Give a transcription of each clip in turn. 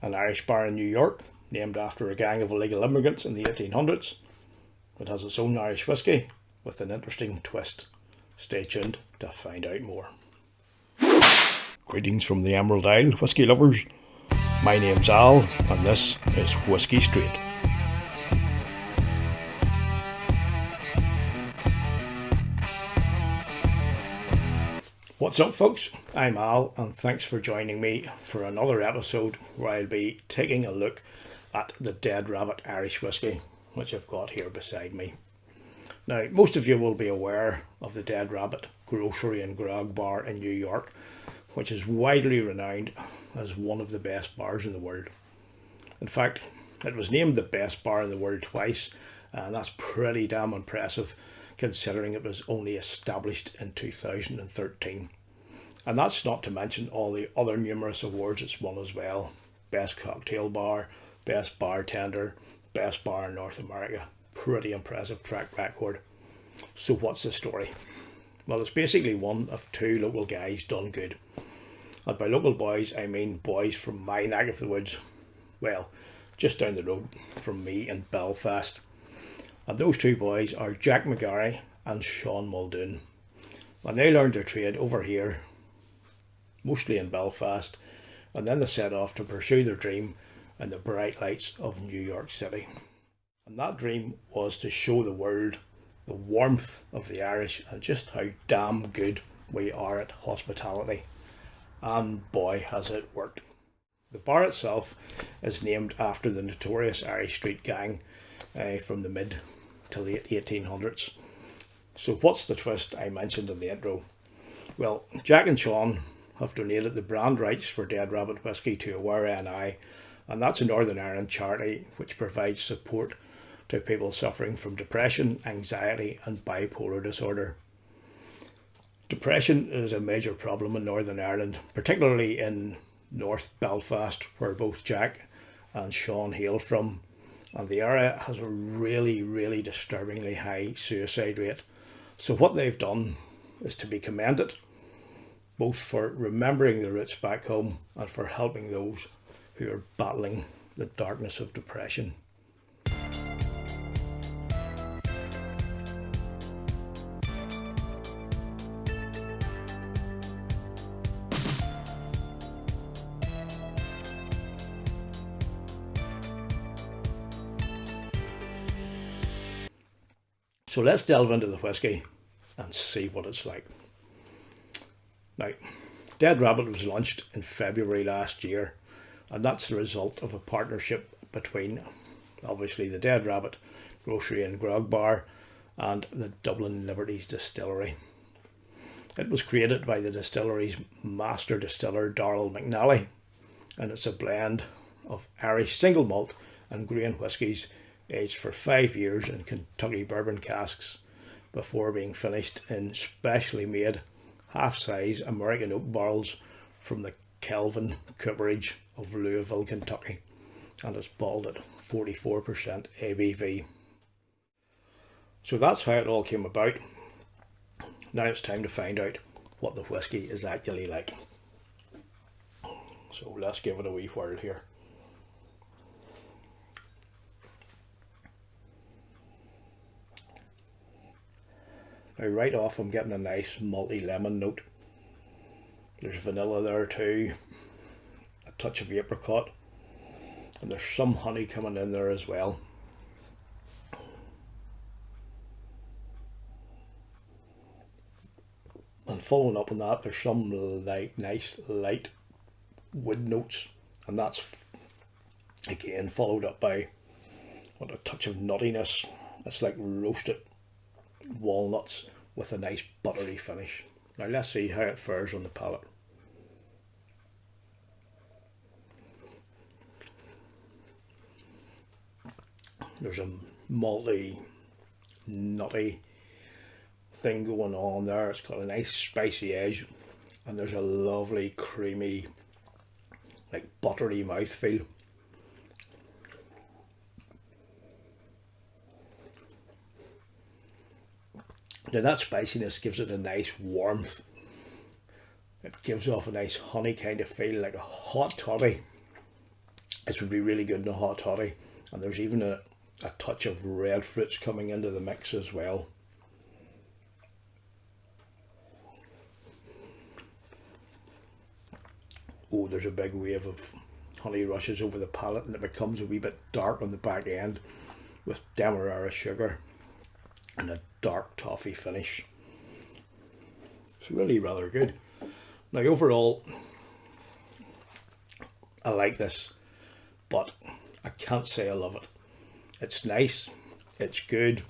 an Irish bar in New York named after a gang of illegal immigrants in the 1800s. It has its own Irish whiskey with an interesting twist. Stay tuned to find out more. Greetings from the Emerald Isle, whisky lovers. My name's Al, and this is Whisky Straight. What's up, folks? I'm Al, and thanks for joining me for another episode where I'll be taking a look at the Dead Rabbit Irish Whisky, which I've got here beside me. Now, most of you will be aware of the Dead Rabbit grocery and grog bar in New York, which is widely renowned as one of the best bars in the world. In fact, it was named the best bar in the world twice, and that's pretty damn impressive considering it was only established in 2013. And that's not to mention all the other numerous awards it's won as well. Best cocktail bar, best bartender, best bar in North America. Pretty impressive track record. So what's the story? Well, it's basically one of two local guys done good. And by local boys, I mean boys from my neck of the woods. Well, just down the road from me in Belfast. And those two boys are Jack McGarry and Sean Muldoon. And they learned their trade over here, mostly in Belfast, and then they set off to pursue their dream in the bright lights of New York City. And that dream was to show the world the warmth of the Irish and just how damn good we are at hospitality. And boy, has it worked. The bar itself is named after the notorious Irish street gang from the mid to late 1800s. So what's the twist I mentioned in the intro? Well, Jack and Sean have donated the brand rights for Dead Rabbit Whisky to Aware NI, and that's a Northern Ireland charity which provides support to people suffering from depression, anxiety and bipolar disorder. Depression is a major problem in Northern Ireland, particularly in North Belfast, where both Jack and Sean hail from. And the area has a really disturbingly high suicide rate. So what they've done is to be commended, both for remembering their roots back home and for helping those who are battling the darkness of depression. So let's delve into the whisky and see what it's like. Now, Dead Rabbit was launched in February last year, and that's the result of a partnership between, obviously, the Dead Rabbit grocery and grog bar and the Dublin Liberties Distillery. It was created by the distillery's master distiller, Darrell McNally, and it's a blend of Irish single malt and grain whiskies aged for 5 years in Kentucky bourbon casks before being finished in specially made half-size American oak barrels from the Kelvin cooperage of Louisville, Kentucky, and it's bottled at 44% ABV. So that's how it all came about. Now it's time to find out what the whisky is actually like. So let's give it a wee whirl here. Now right off I'm getting a nice malty lemon note. There's vanilla there too, a touch of apricot, and there's some honey coming in there as well. And following up on that, there's some nice light wood notes, and that's again followed up by what, a touch of nuttiness. It's like roasted walnuts with a nice buttery finish. Now let's see how it fares on the palate. There's a malty, nutty thing going on there. It's got a nice spicy edge, and there's a lovely creamy, like buttery mouthfeel. Now that spiciness gives it a nice warmth. It gives off a nice honey kind of feel, like a hot toddy. This would be really good in a hot toddy, and there's even a touch of red fruits coming into the mix as well. Oh, there's a big wave of honey rushes over the palate, and it becomes a wee bit dark on the back end with demerara sugar and a dark toffee finish. It's really rather good. Now overall, I like this, but I can't say I love it. It's nice, it's good,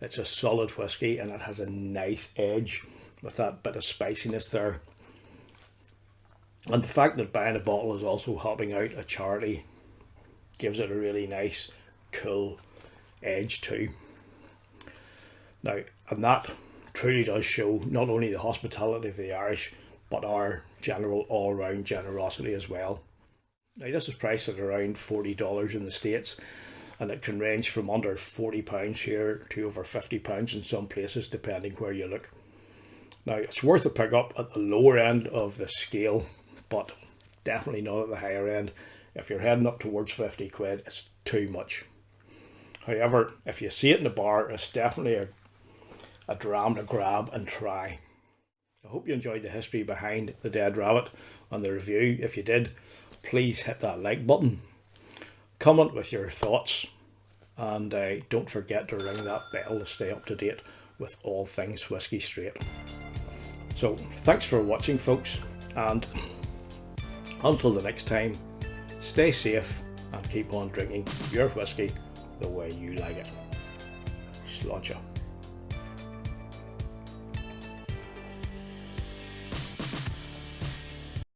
it's a solid whiskey, and it has a nice edge with that bit of spiciness there. And the fact that buying a bottle is also helping out a charity gives it a really nice, cool edge too. Now, and that truly does show not only the hospitality of the Irish, but our general all-round generosity as well. Now, this is priced at around $40 in the States, and it can range from under £40 here to over £50 in some places, depending where you look. Now, it's worth a pick up at the lower end of the scale, but definitely not at the higher end. If you're heading up towards 50 quid, it's too much. However, if you see it in the bar, it's definitely a dram to grab and try. I hope you enjoyed the history behind the Dead Rabbit and the review. If you did, please hit that like button, comment with your thoughts, and don't forget to ring that bell to stay up to date with all things Whiskey Straight. So thanks for watching, folks, and until the next time, stay safe and keep on drinking your whiskey the way you like it. Sláinte.